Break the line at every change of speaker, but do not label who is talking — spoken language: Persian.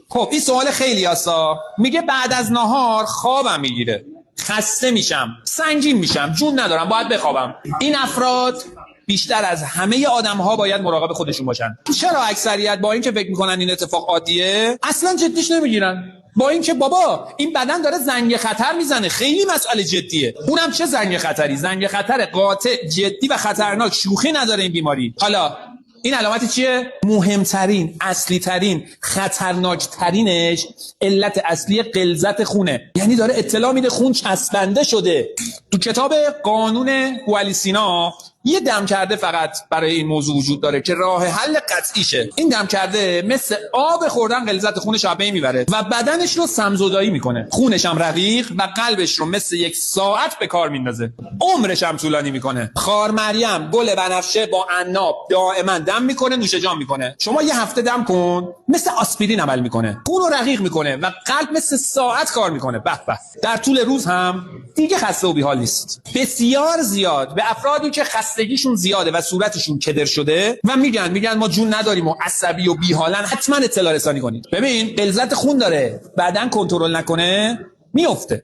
خب این سوال خیلی آسا. میگه بعد از نهار خوابم میگیره، خسته میشم، سنگین میشم، جون ندارم، باید بخوابم. این افراد بیشتر از همه آدم‌ها باید مراقب خودشون باشن. چرا اکثریت با اینکه فکر میکنن این اتفاق عادیه اصلا جدیش نمیگیرن؟ با اینکه بابا این بدن داره زنگ خطر میزنه، خیلی مسئله جدیه. اونم چه زنگ خطری؟ زنگ خطر قاطع، جدی و خطرناک، شوخی نداره این بیماری. حالا این علامت چیه؟ مهمترین، اصلی ترین، خطرناک ترینش علت اصلی غلظت خونه. یعنی داره اطلاع میده خون چسبنده شده. تو کتاب قانون گوالیسینا یه دم کرده فقط برای این موضوع وجود داره که راه حل قطعیشه. این دم کرده مثل آب خوردن غلظت خونش رو بین میبره و بدنش رو سمزدایی میکنه. خونش هم رقیق و قلبش رو مثل 1 ساعت به کار میندازه. عمرش هم طولانی میکنه. خار مریم گل بنفشه با عناب دائما دم میکنه، نوش جان میکنه. شما یه هفته دم کن، مثل آسپرین عمل میکنه. خون رو رقیق میکنه و قلب مثل ساعت کار میکنه. به به. در طول روز هم دیگه خسته و بیحال نیست. بسیار زیاد به افرادی که خستگیشون زیاده و صورتشون کدر شده و میگن ما جون نداریم و عصبی و بیحالن، حتما اطلاع رسانی کنید. ببین غلظت خون داره، بدن کنترل نکنه میفته.